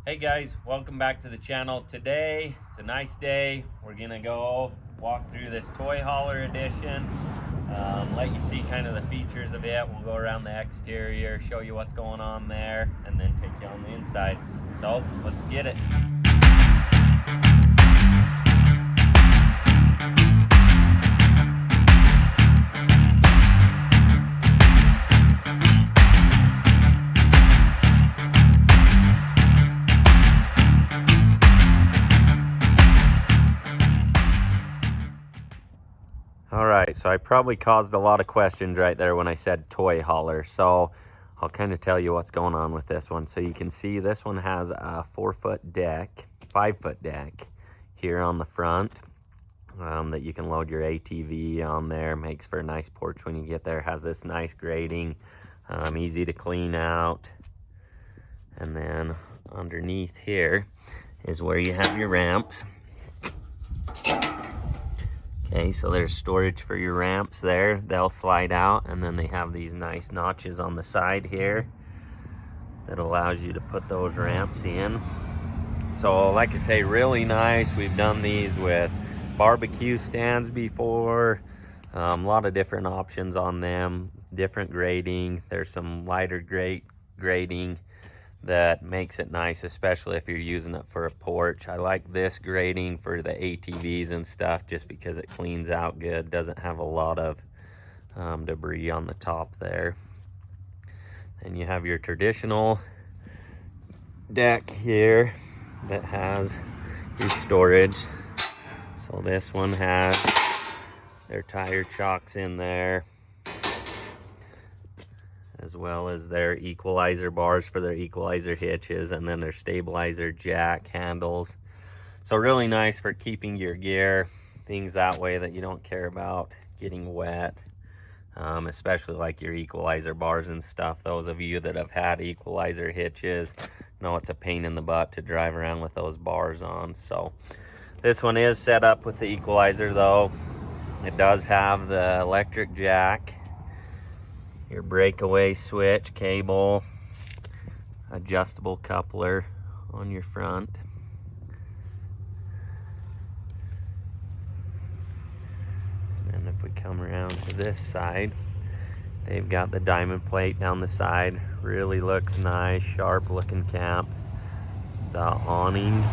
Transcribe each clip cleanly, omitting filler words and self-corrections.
Hey guys, welcome back to the channel. Today, it's a nice day. We're gonna go walk through this toy hauler edition, let you see kind of the features of it. We'll go around the exterior, show you what's going on there, and then take you on the inside. So let's get it. All right, so I probably caused a lot of questions right there when I said toy hauler. So I'll kind of tell you what's going on with this one. So you can see this one has a 4-foot deck, 5-foot deck here on the front that you can load your ATV on there. Makes for a nice porch when you get there. Has this nice grading, easy to clean out. And then underneath here is where you have your ramps. Okay, so there's storage for your ramps there. They'll slide out, and then they have these nice notches on the side here that allows you to put those ramps in. So like I say, really nice. We've done these with barbecue stands before. A lot of different options on them, different grading. There's some lighter grading that makes it nice, especially if you're using it for a porch. I like this grading for the ATVs and stuff just because it cleans out good, doesn't have a lot of debris on the top there. Then you have your traditional deck here that has your storage. So this one has their tire chocks in there, as well as their equalizer bars for their equalizer hitches, and then their stabilizer jack handles. So really nice for keeping your gear, things that way that you don't care about getting wet, especially like your equalizer bars and stuff. Those of you that have had equalizer hitches know it's a pain in the butt to drive around with those bars on. So this one is set up with the equalizer though. It does have the electric jack, your breakaway switch cable, adjustable coupler on your front. And then if we come around to this side, they've got the diamond plate down the side. Really looks nice, sharp looking cap. The awning,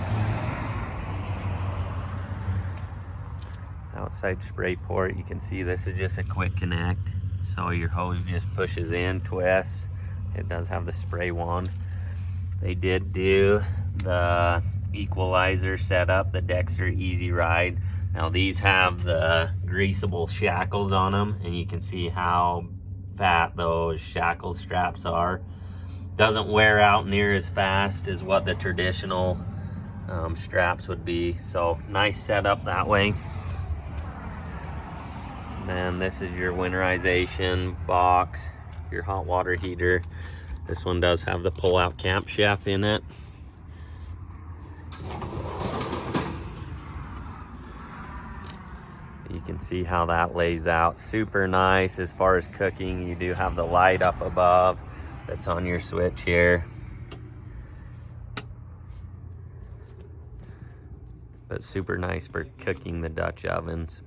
outside spray port. You can see this is just a quick connect. So your hose just pushes in, twists. It does have the spray wand. They did do the equalizer setup, the Dexter Easy Ride. Now these have the greasable shackles on them, and you can see how fat those shackle straps are. Doesn't wear out near as fast as what the traditional straps would be. So nice setup that way. And this is your winterization box, your hot water heater. This one does have the pull-out camp chef in it. You can see how that lays out. Super nice as far as cooking. You do have the light up above that's on your switch here. But super nice for cooking the Dutch ovens.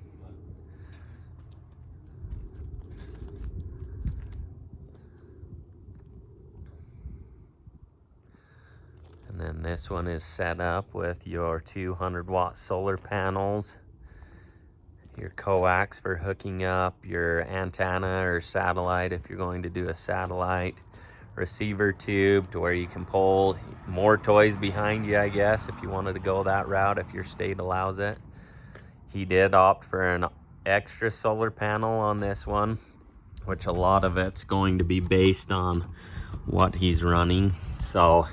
And then this one is set up with your 200-watt solar panels, your coax for hooking up your antenna or satellite if you're going to do a satellite, receiver tube to where you can pull more toys behind you, I guess, if you wanted to go that route, if your state allows it. He did opt for an extra solar panel on this one, which a lot of it's going to be based on what he's running. So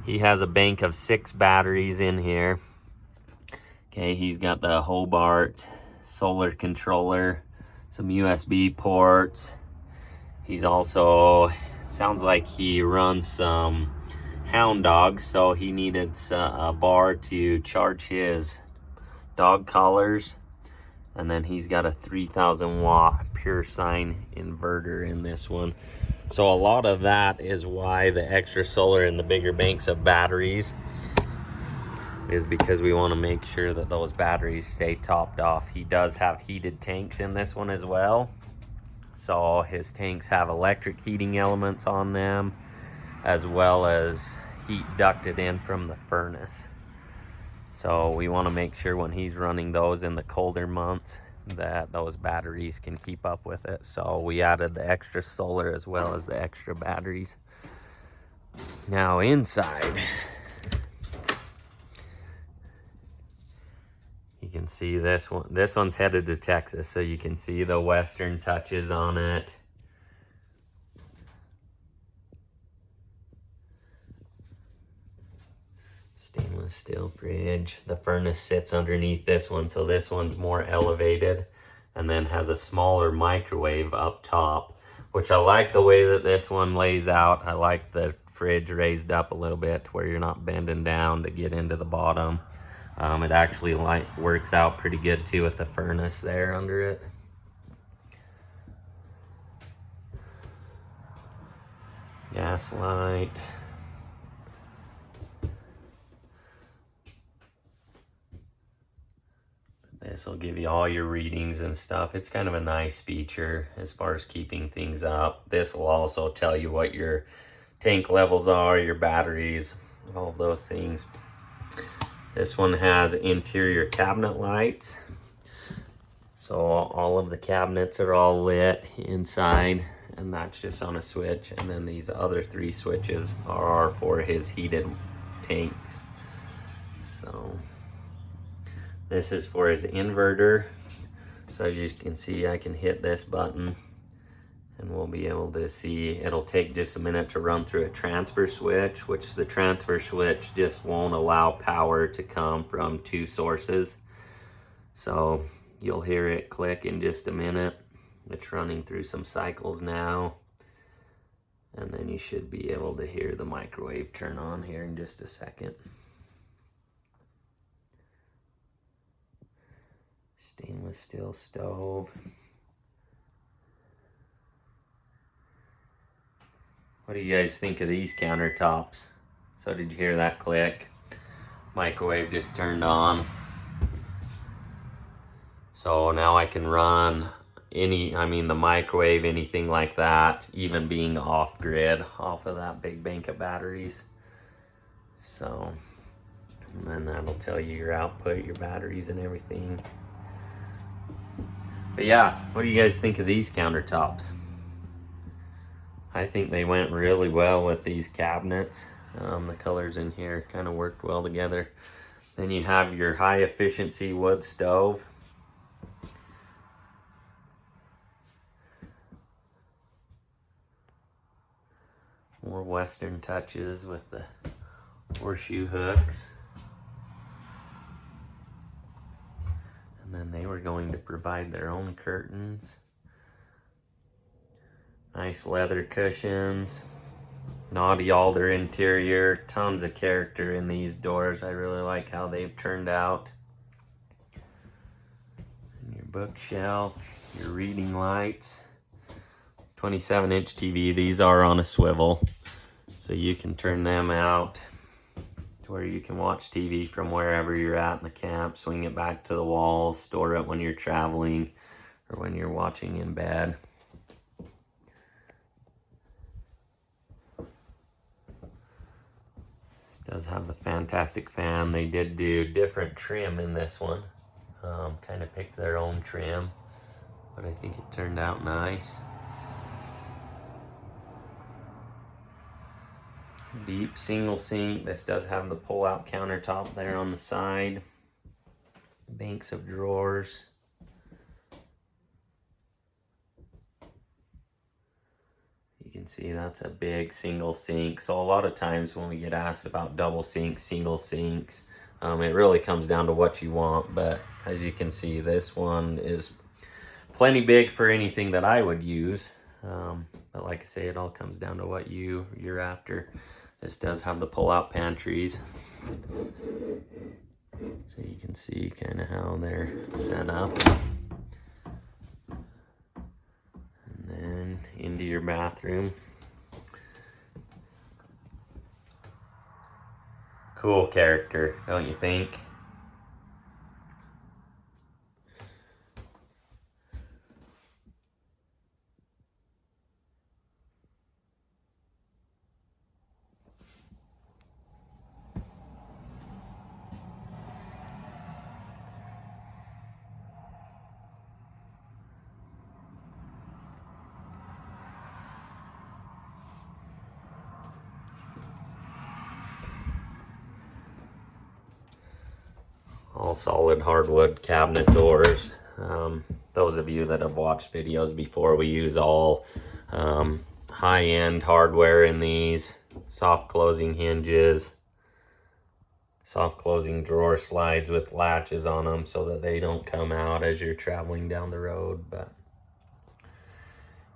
he has a bank of 6 batteries in here. Okay, he's got the Hobart solar controller, some USB ports. He's also, sounds like he runs some hound dogs, so he needed a bar to charge his dog collars. And then he's got a 3,000 watt pure sine inverter in this one. So a lot of that is why the extra solar and the bigger banks of batteries is because we want to make sure that those batteries stay topped off. He does have heated tanks in this one as well. So his tanks have electric heating elements on them, as well as heat ducted in from the furnace. So we want to make sure when he's running those in the colder months that those batteries can keep up with it. So we added the extra solar as well as the extra batteries. Now inside, you can see this one. This one's headed to Texas, so you can see the Western touches on it. Stainless steel fridge. The furnace sits underneath this one, so this one's more elevated and then has a smaller microwave up top, which I like the way that this one lays out. I like the fridge raised up a little bit where you're not bending down to get into the bottom. It actually works out pretty good too with the furnace there under it. Gas light. This will give you all your readings and stuff. It's kind of a nice feature as far as keeping things up. This will also tell you what your tank levels are, your batteries, all of those things. This one has interior cabinet lights. So all of the cabinets are all lit inside, and that's just on a switch. And then these other 3 switches are for his heated tanks. So this is for his inverter. So as you can see, I can hit this button and we'll be able to see. It'll take just a minute to run through a transfer switch, which the transfer switch just won't allow power to come from 2 sources. So you'll hear it click in just a minute. It's running through some cycles now. And then you should be able to hear the microwave turn on here in just a second. Stainless steel stove. What do you guys think of these countertops? So did you hear that click? Microwave just turned on. So now I can run the microwave, anything like that, even being off grid, off of that big bank of batteries. So, and then that'll tell you your output, your batteries and everything. But yeah, what do you guys think of these countertops? I think they went really well with these cabinets. The colors in here kind of worked well together. Then you have your high efficiency wood stove. More Western touches with the horseshoe hooks. And then they were going to provide their own curtains. Nice leather cushions. Naughty alder interior. Tons of character in these doors. I really like how they've turned out. And your bookshelf. Your reading lights. 27-inch TV. These are on a swivel. So you can turn them out to where you can watch TV from wherever you're at in the camp. Swing it back to the wall. Store it when you're traveling or when you're watching in bed. Does have the fantastic fan. They did do different trim in this one. Kind of picked their own trim, but I think it turned out nice. Deep single sink. This does have the pull-out countertop there on the side. Banks of drawers. You can see that's a big single sink. So a lot of times when we get asked about double sinks, single sinks, it really comes down to what you want. But as you can see, this one is plenty big for anything that I would use. But like I say, it all comes down to what you're after. This does have the pull-out pantries. So you can see kind of how they're set up. into your bathroom. Cool character, don't you think? All solid hardwood cabinet doors. Those of you that have watched videos before, we use all high-end hardware in these. Soft closing hinges, soft closing drawer slides with latches on them so that they don't come out as you're traveling down the road. But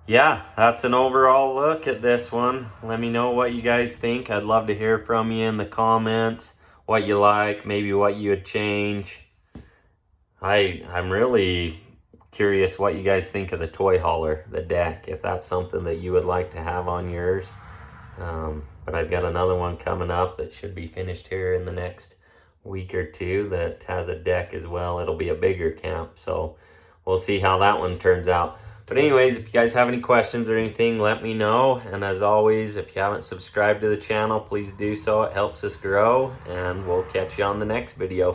yeah, that's an overall look at this one. Let me know what you guys think. I'd love to hear from you in the comments, what you like, maybe what you would change. I'm really curious what you guys think of the toy hauler, the deck, if that's something that you would like to have on yours. But I've got another one coming up that should be finished here in the next week or two that has a deck as well. It'll be a bigger camp, so we'll see how that one turns out. But anyways, if you guys have any questions or anything, let me know. And as always, if you haven't subscribed to the channel, please do so. It helps us grow, and we'll catch you on the next video.